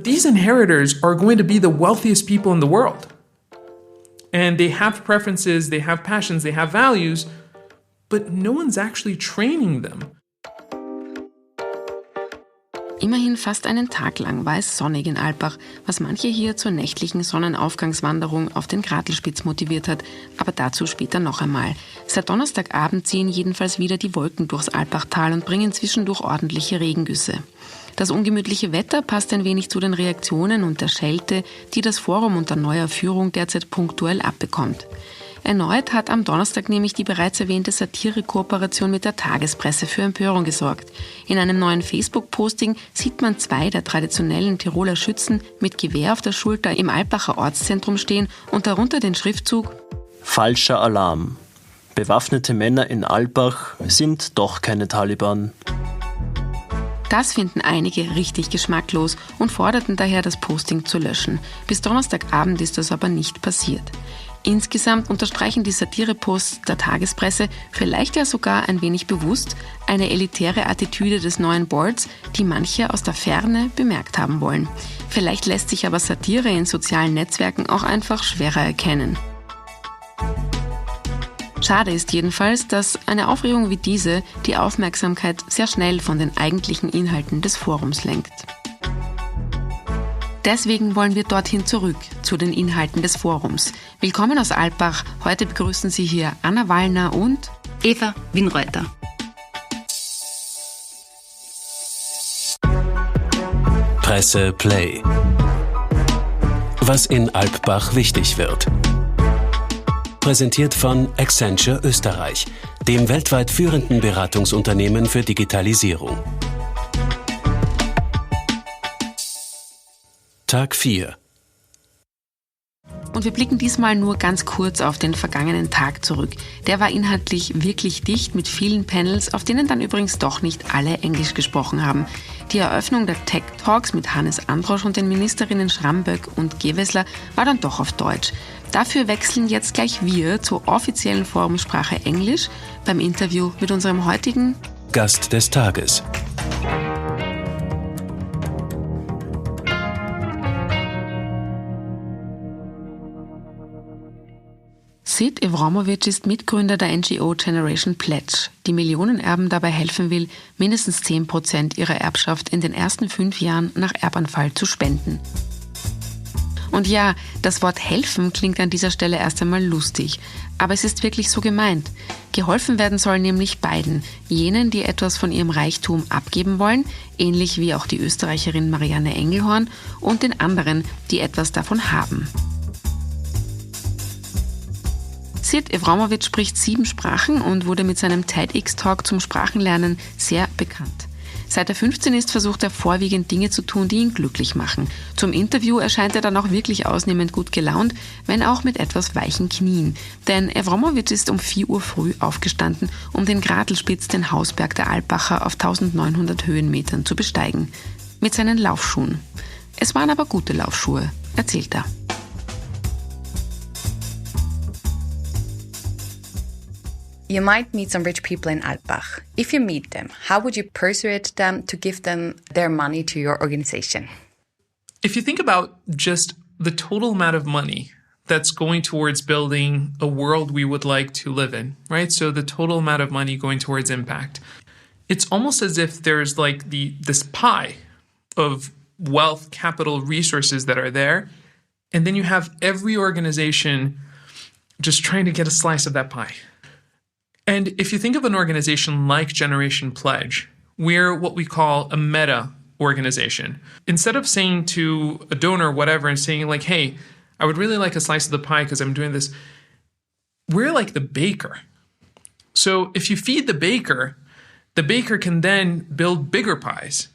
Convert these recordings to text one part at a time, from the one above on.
These inheritors are going to be the wealthiest people in the world. And they have preferences, they have passions, they have values, but no one's actually training them. Immerhin fast einen Tag lang war es sonnig in Alpbach, was manche hier zur nächtlichen Sonnenaufgangswanderung auf den Gratelspitz motiviert hat. Aber dazu später noch einmal. Seit Donnerstagabend ziehen jedenfalls wieder die Wolken durchs Alpbachtal und bringen zwischendurch ordentliche Regengüsse. Das ungemütliche Wetter passt ein wenig zu den Reaktionen und der Schelte, die das Forum unter neuer Führung derzeit punktuell abbekommt. Erneut hat am Donnerstag nämlich die bereits erwähnte Satire-Kooperation mit der Tagespresse für Empörung gesorgt. In einem neuen Facebook-Posting sieht man 2 der traditionellen Tiroler Schützen mit Gewehr auf der Schulter im Alpbacher Ortszentrum stehen und darunter den Schriftzug Falscher Alarm. Bewaffnete Männer in Alpbach sind doch keine Taliban. Das finden einige richtig geschmacklos und forderten daher, das Posting zu löschen. Bis Donnerstagabend ist das aber nicht passiert. Insgesamt unterstreichen die Satire-Posts der Tagespresse, vielleicht ja sogar ein wenig bewusst, eine elitäre Attitüde des neuen Boards, die manche aus der Ferne bemerkt haben wollen. Vielleicht lässt sich aber Satire in sozialen Netzwerken auch einfach schwerer erkennen. Schade ist jedenfalls, dass eine Aufregung wie diese die Aufmerksamkeit sehr schnell von den eigentlichen Inhalten des Forums lenkt. Deswegen wollen wir dorthin zurück, zu den Inhalten des Forums. Willkommen aus Alpbach. Heute begrüßen Sie hier Anna Wallner und Eva Winreuter. Presse Play. Was in Alpbach wichtig wird. Präsentiert von Accenture Österreich, dem weltweit führenden Beratungsunternehmen für Digitalisierung. Tag 4. Und wir blicken diesmal nur ganz kurz auf den vergangenen Tag zurück. Der war inhaltlich wirklich dicht mit vielen Panels, auf denen dann übrigens doch nicht alle Englisch gesprochen haben. Die Eröffnung der Tech Talks mit Hannes Androsch und den Ministerinnen Schramböck und Gewessler war dann doch auf Deutsch. Dafür wechseln jetzt gleich wir zur offiziellen Forumsprache Englisch beim Interview mit unserem heutigen Gast des Tages. Sid Efromovich ist Mitgründer der NGO Generation Pledge, die Millionenerben dabei helfen will, mindestens 10% ihrer Erbschaft in den ersten 5 Jahren nach Erbanfall zu spenden. Und ja, das Wort helfen klingt an dieser Stelle erst einmal lustig, aber es ist wirklich so gemeint. Geholfen werden soll nämlich beiden, jenen, die etwas von ihrem Reichtum abgeben wollen, ähnlich wie auch die Österreicherin Marianne Engelhorn, und den anderen, die etwas davon haben. Sid Efromovich spricht 7 Sprachen und wurde mit seinem TEDx-Talk zum Sprachenlernen sehr bekannt. Seit er 15 ist, versucht er vorwiegend Dinge zu tun, die ihn glücklich machen. Zum Interview erscheint er dann auch wirklich ausnehmend gut gelaunt, wenn auch mit etwas weichen Knien. Denn Efromovich ist um 4 Uhr früh aufgestanden, um den Gratelspitz, den Hausberg der Alpbacher auf 1900 Höhenmetern zu besteigen. Mit seinen Laufschuhen. Es waren aber gute Laufschuhe, erzählt er. You might meet some rich people in Alpbach. If you meet them, how would you persuade them to give them their money to your organization? If you think about just the total amount of money that's going towards building a world we would like to live in, right? So the total amount of money going towards impact. It's almost as if there's like this pie of wealth, capital, resources that are there. And then you have every organization just trying to get a slice of that pie. And if you think of an organization like Generation Pledge, we're what we call a meta organization. Instead of saying to a donor or whatever and saying like, hey, I would really like a slice of the pie because I'm doing this, we're like the baker. So if you feed the baker can then build bigger pies.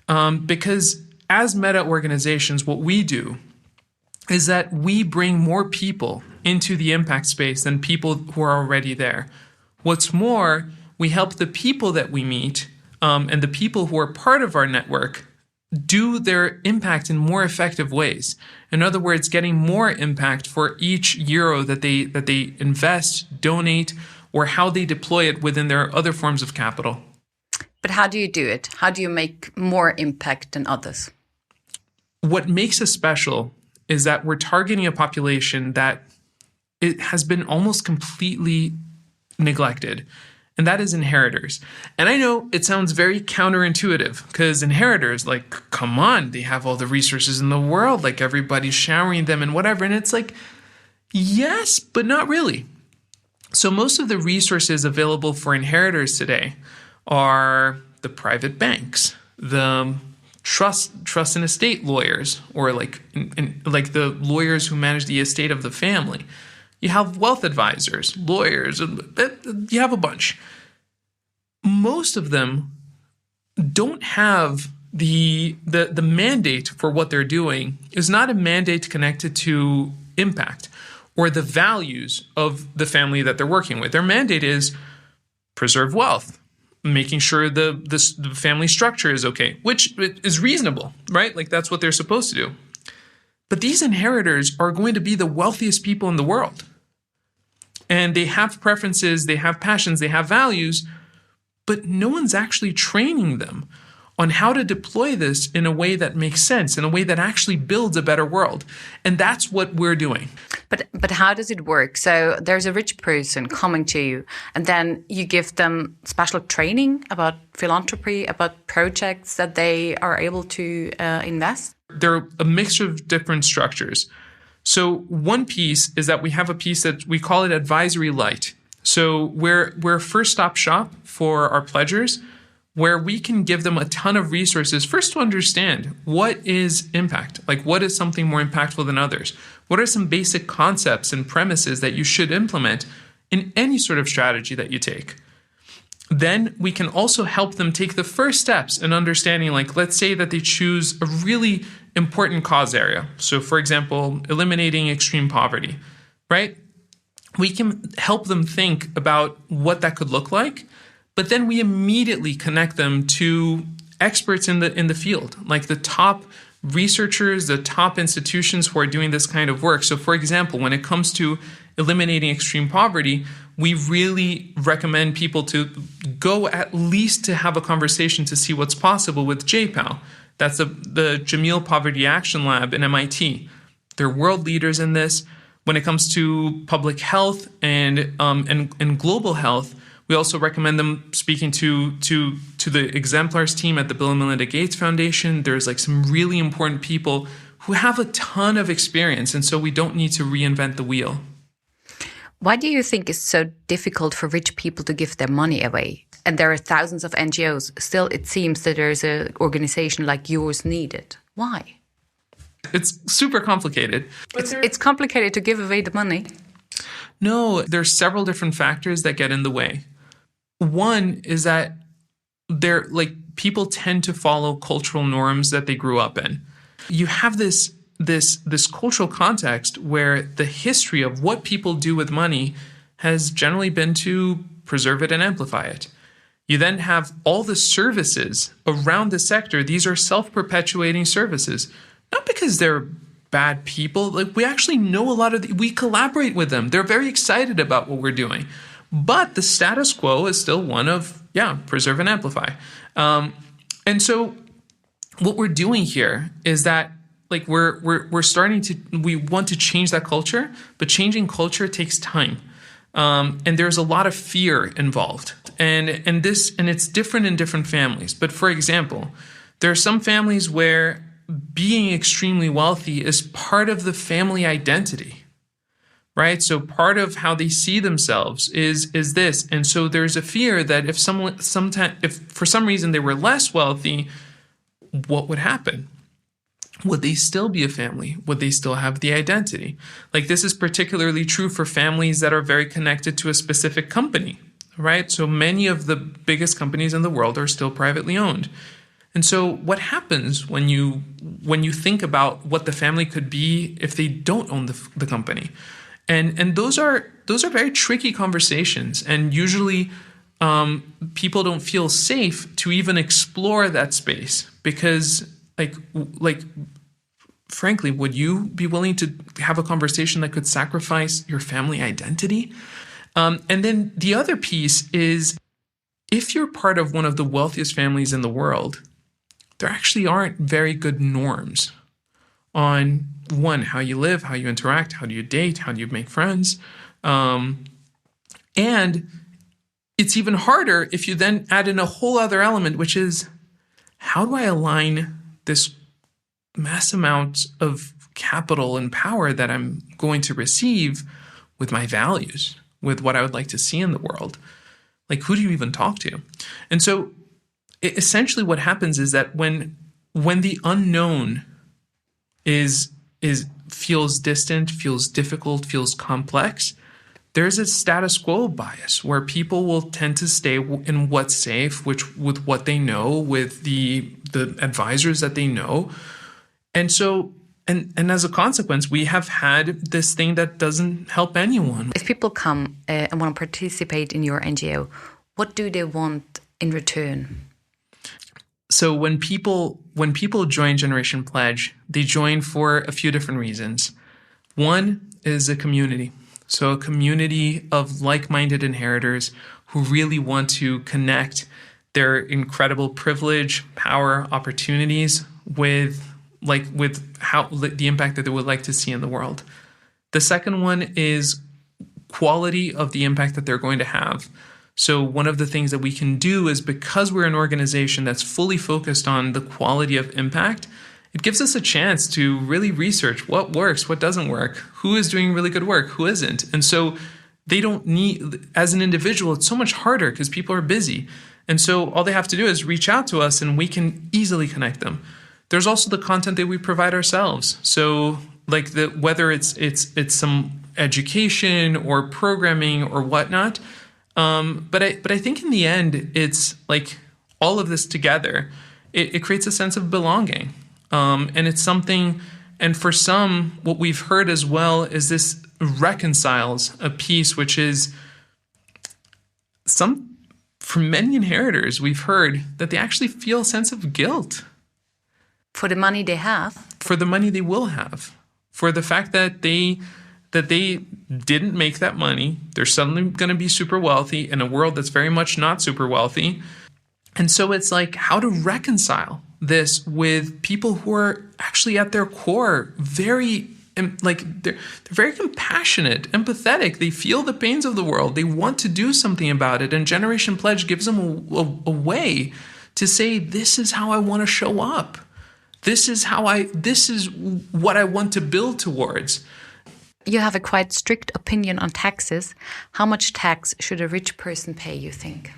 Because as meta organizations, what we do is that we bring more people into the impact space than people who are already there. What's more, we help the people that we meet and the people who are part of our network do their impact in more effective ways. In other words, getting more impact for each euro that they invest, donate, or how they deploy it within their other forms of capital. But how do you do it? How do you make more impact than others? what makes us special is that we're targeting a population that it has been almost completely neglected, and that is inheritors. And I know it sounds very counterintuitive because inheritors, like, come on, they have all the resources in the world, like everybody's showering them and whatever. And it's like, yes, but not really. So most of the resources available for inheritors today are the private banks, the trust and estate lawyers, or like the lawyers who manage the estate of the family. You have wealth advisors, lawyers, you have a bunch. Most of them don't have the mandate for what they're doing is not a mandate connected to impact or the values of the family that they're working with. Their mandate is preserve wealth, making sure the family structure is okay, which is reasonable, right? Like that's what they're supposed to do. But these inheritors are going to be the wealthiest people in the world. And they have preferences, they have passions, they have values, but no one's actually training them on how to deploy this in a way that makes sense, in a way that actually builds a better world. And that's what we're doing. But how does it work? So there's a rich person coming to you, and then you give them special training about philanthropy, about projects that they are able to invest? There are a mixture of different structures. So one piece is that we have a piece that we call it advisory light. So we're a first-stop shop for our pledgers, where we can give them a ton of resources, first to understand what is impact, like what is something more impactful than others? What are some basic concepts and premises that you should implement in any sort of strategy that you take? Then we can also help them take the first steps in understanding, like, let's say that they choose a really important cause area. So for example, eliminating extreme poverty, right? We can help them think about what that could look like, but then we immediately connect them to experts in the field, like the top researchers, the top institutions who are doing this kind of work. So for example, when it comes to eliminating extreme poverty, we really recommend people to go at least to have a conversation to see what's possible with JPAL. That's the Jameel Poverty Action Lab in MIT. They're world leaders in this. When it comes to public health and global health, we also recommend them speaking to the exemplars team at the Bill and Melinda Gates Foundation. There's like some really important people who have a ton of experience, and so we don't need to reinvent the wheel. Why do you think it's so difficult for rich people to give their money away? And there are thousands of NGOs. Still, it seems that there's an organization like yours needed. Why? It's super complicated. It's complicated to give away the money. No, there's several different factors that get in the way. One is that people tend to follow cultural norms that they grew up in. You have this cultural context where the history of what people do with money has generally been to preserve it and amplify it. You then have all the services around the sector. These are self-perpetuating services, not because they're bad people. Like, we actually know a lot of we collaborate with them. They're very excited about what we're doing. But the status quo is still one of, preserve and amplify. And so what we're doing here is that, like, we're starting to, we want to change that culture, but changing culture takes time. And there's a lot of fear involved. And it's different in different families. But for example, there are some families where being extremely wealthy is part of the family identity, right? So part of how they see themselves is this. And so there's a fear that if for some reason they were less wealthy, what would happen? Would they still be a family? Would they still have the identity? Like, this is particularly true for families that are very connected to a specific company, right? So many of the biggest companies in the world are still privately owned. And so what happens when you think about what the family could be if they don't own the company? And those are very tricky conversations. And usually people don't feel safe to even explore that space because like, frankly, would you be willing to have a conversation that could sacrifice your family identity? And then the other piece is, if you're part of one of the wealthiest families in the world, there actually aren't very good norms, on one, how you live, how you interact, how do you date, how do you make friends. And it's even harder if you then add in a whole other element, which is, how do I align this mass amount of capital and power that I'm going to receive with my values, with what I would like to see in the world? Like, who do you even talk to? And so essentially what happens is that when the unknown feels distant, feels difficult, feels complex, there's a status quo bias where people will tend to stay in what's safe, with what they know, with the advisors that they know. And so, and as a consequence, we have had this thing that doesn't help anyone. If people come and want to participate in your NGO, what do they want in return? So when people join Generation Pledge, they join for a few different reasons. One is a community. So a community of like-minded inheritors who really want to connect their incredible privilege, power, opportunities with how the impact that they would like to see in the world. The second one is quality of the impact that they're going to have. So one of the things that we can do is, because we're an organization that's fully focused on the quality of impact, it gives us a chance to really research what works, what doesn't work, who is doing really good work, who isn't. And so they don't need, as an individual, it's so much harder because people are busy. And so all they have to do is reach out to us and we can easily connect them. There's also the content that we provide ourselves. So like whether it's some education or programming or whatnot. But I think in the end, it's like all of this together, it creates a sense of belonging. And it's something, and for some, what we've heard as well is this reconciles a piece, which is for many inheritors, we've heard that they actually feel a sense of guilt. For the money they have? For the money they will have. For the fact that they didn't make that money. They're suddenly going to be super wealthy in a world that's very much not super wealthy. And so it's like how to reconcile this with people who are actually at their core very, like they're very compassionate, empathetic. They feel the pains of the world. They want to do something about it. And Generation Pledge gives them a way to say, this is how I want to show up. This is what I want to build towards. You have a quite strict opinion on taxes. How much tax should a rich person pay, you think?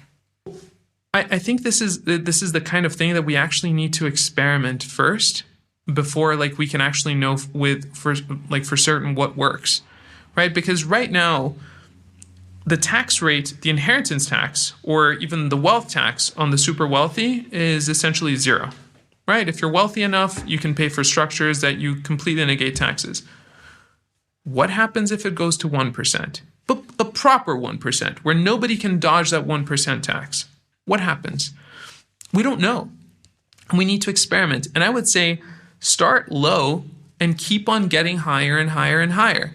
I think this is the kind of thing that we actually need to experiment first before we can actually know for certain what works, right? Because right now, the tax rate, the inheritance tax, or even the wealth tax on the super wealthy is essentially zero, right? If you're wealthy enough, you can pay for structures that you completely negate taxes. What happens if it goes to 1%? But a proper 1%, where nobody can dodge that 1% tax. What happens? We don't know. We need to experiment. And I would say start low and keep on getting higher and higher and higher.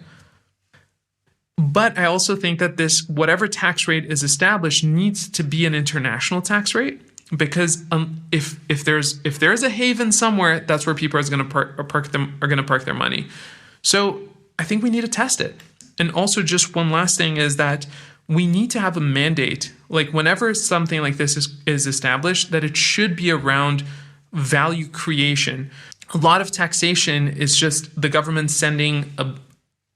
But I also think that this, whatever tax rate is established, needs to be an international tax rate, because if there's a haven somewhere, that's where people are going to park their money. So I think we need to test it. And also, just one last thing is that we need to have a mandate. Like whenever something like this is established, that it should be around value creation. A lot of taxation is just the government sending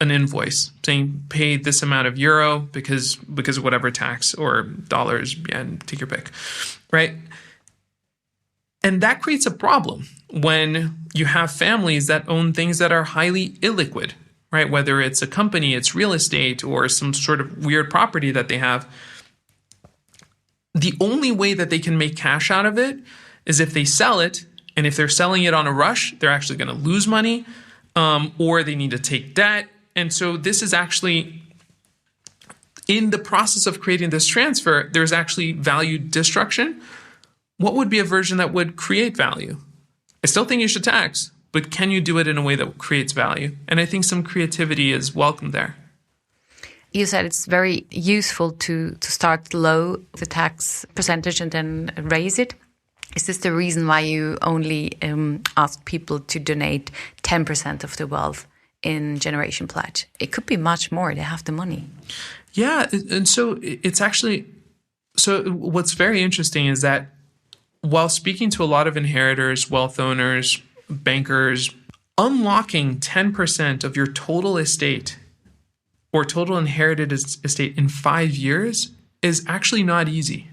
an invoice saying pay this amount of euro because of whatever tax, or dollars, yen, take your pick, right? And that creates a problem when you have families that own things that are highly illiquid, right? Whether it's a company, it's real estate, or some sort of weird property that they have. The only way that they can make cash out of it is if they sell it. And if they're selling it on a rush, they're actually going to lose money, or they need to take debt. And so this is actually, in the process of creating this transfer, there's actually value destruction. What would be a version that would create value? I still think you should tax, but can you do it in a way that creates value? And I think some creativity is welcome there. You said it's very useful to start low, the tax percentage, and then raise it. Is this the reason why you only ask people to donate 10% of the wealth in Generation Pledge. It could be much more. They have the money. Yeah, and so it's actually, so what's very interesting is that while speaking to a lot of inheritors, wealth owners, bankers, unlocking 10% of your total estate or total inherited estate in 5 years is actually not easy.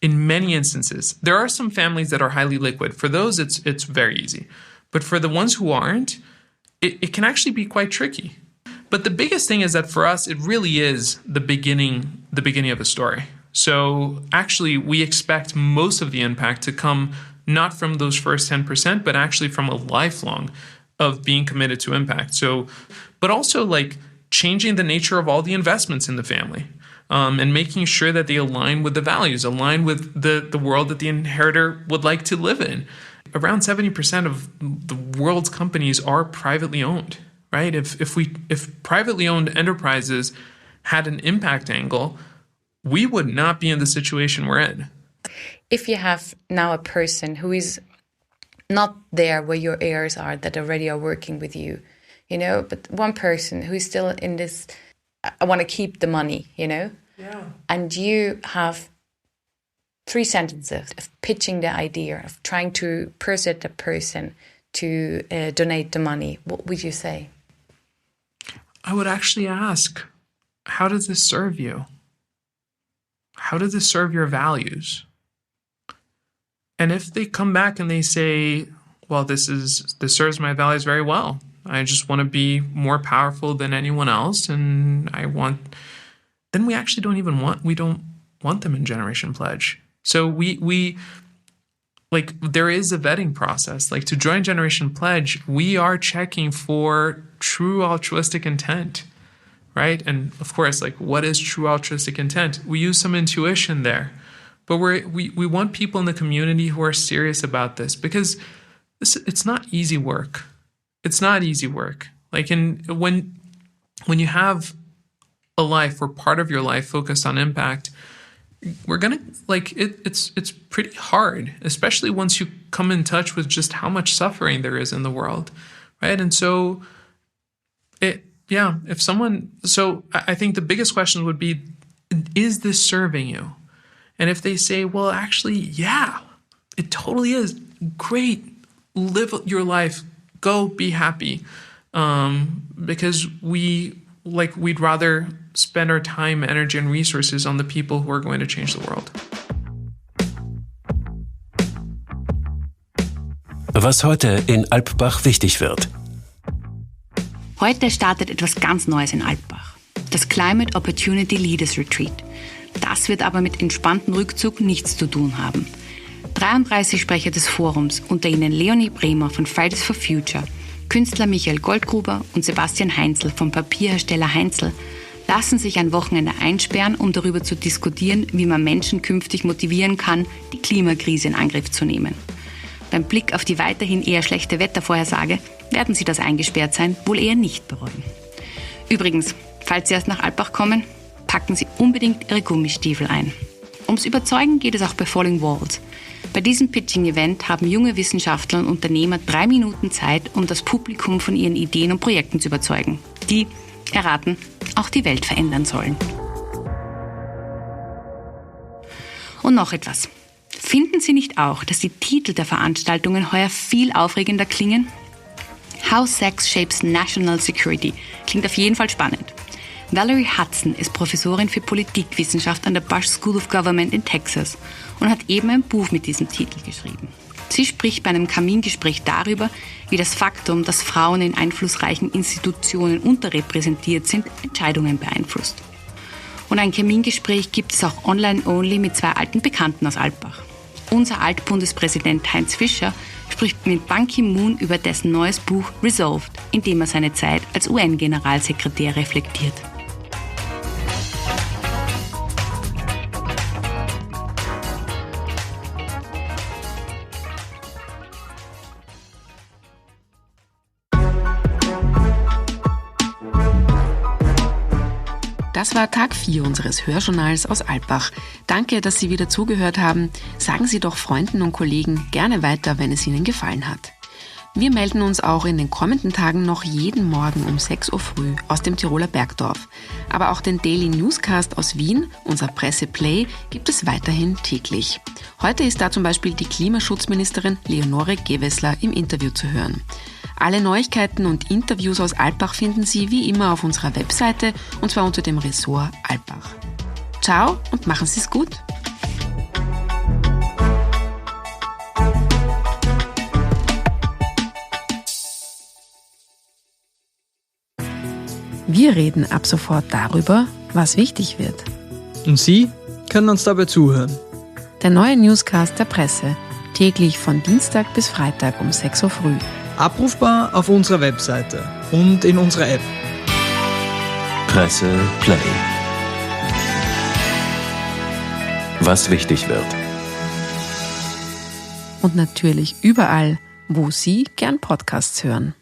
In many instances, there are some families that are highly liquid. For those, it's very easy. But for the ones who aren't, it can actually be quite tricky. But the biggest thing is that for us, it really is the beginning of a story. So actually, we expect most of the impact to come not from those first 10%, but actually from a lifelong of being committed to impact. So, but also like changing the nature of all the investments in the family. And making sure that they align with the values, align with the world that the inheritor would like to live in. Around 70% of the world's companies are privately owned, right? If privately owned enterprises had an impact angle, we would not be in the situation we're in. If you have now a person who is not there where your heirs are that already are working with you, but one person who is still in this, I want to keep the money, Yeah. And you have 3 sentences of pitching the idea, of trying to persuade the person to donate the money. What would you say? I would actually ask, how does this serve you? How does this serve your values? And if they come back and they say, well, this serves my values very well. I just want to be more powerful than anyone else, and then we actually don't want them in Generation Pledge. So we there is a vetting process. Like, to join Generation Pledge, we are checking for true altruistic intent, right? And of course, what is true altruistic intent? We use some intuition there, but we want people in the community who are serious about this, because it's not easy work. It's not easy work. When you have a life or part of your life focused on impact, it's pretty hard, especially once you come in touch with just how much suffering there is in the world, right? And so I think the biggest question would be, is this serving you? And if they say, well, actually, yeah, it totally is. Great. Live your life. Go be happy. Because we'd rather spend our time, energy, and resources on the people who are going to change the world. Was heute in Alpbach wichtig wird. Heute startet etwas ganz Neues in Alpbach. Das Climate Opportunity Leaders Retreat. Das wird aber mit entspanntem Rückzug nichts zu tun haben. 33 Sprecher des Forums, unter ihnen Leonie Bremer von Fridays for Future, Künstler Michael Goldgruber und Sebastian Heinzel vom Papierhersteller Heinzel, lassen sich ein Wochenende einsperren, um darüber zu diskutieren, wie man Menschen künftig motivieren kann, die Klimakrise in Angriff zu nehmen. Beim Blick auf die weiterhin eher schlechte Wettervorhersage werden Sie das Eingesperrtsein wohl eher nicht bereuen. Übrigens, falls Sie erst nach Alpbach kommen, packen Sie unbedingt Ihre Gummistiefel ein. Ums Überzeugen geht es auch bei Falling Walls. Bei diesem Pitching-Event haben junge Wissenschaftler und Unternehmer 3 Minuten Zeit, um das Publikum von ihren Ideen und Projekten zu überzeugen, die, erraten, auch die Welt verändern sollen. Und noch etwas. Finden Sie nicht auch, dass die Titel der Veranstaltungen heuer viel aufregender klingen? How Sex Shapes National Security klingt auf jeden Fall spannend. Valerie Hudson ist Professorin für Politikwissenschaft an der Bush School of Government in Texas und hat eben ein Buch mit diesem Titel geschrieben. Sie spricht bei einem Kamingespräch darüber, wie das Faktum, dass Frauen in einflussreichen Institutionen unterrepräsentiert sind, Entscheidungen beeinflusst. Und ein Kamingespräch gibt es auch online-only mit 2 alten Bekannten aus Alpbach. Unser Altbundespräsident Heinz Fischer spricht mit Ban Ki-moon über dessen neues Buch Resolved, in dem er seine Zeit als UN-Generalsekretär reflektiert. Das war Tag 4 unseres Hörjournals aus Alpbach. Danke, dass Sie wieder zugehört haben. Sagen Sie doch Freunden und Kollegen gerne weiter, wenn es Ihnen gefallen hat. Wir melden uns auch in den kommenden Tagen noch jeden Morgen um 6 Uhr früh aus dem Tiroler Bergdorf. Aber auch den Daily Newscast aus Wien, unser Presse Play, gibt es weiterhin täglich. Heute ist da zum Beispiel die Klimaschutzministerin Leonore Gewessler im Interview zu hören. Alle Neuigkeiten und Interviews aus Alpbach finden Sie wie immer auf unserer Webseite, und zwar unter dem Ressort Alpbach. Ciao und machen Sie es gut! Wir reden ab sofort darüber, was wichtig wird. Und Sie können uns dabei zuhören. Der neue Newscast der Presse, täglich von Dienstag bis Freitag um 6 Uhr früh. Abrufbar auf unserer Webseite und in unserer App. Presse Play. Was wichtig wird. Und natürlich überall, wo Sie gern Podcasts hören.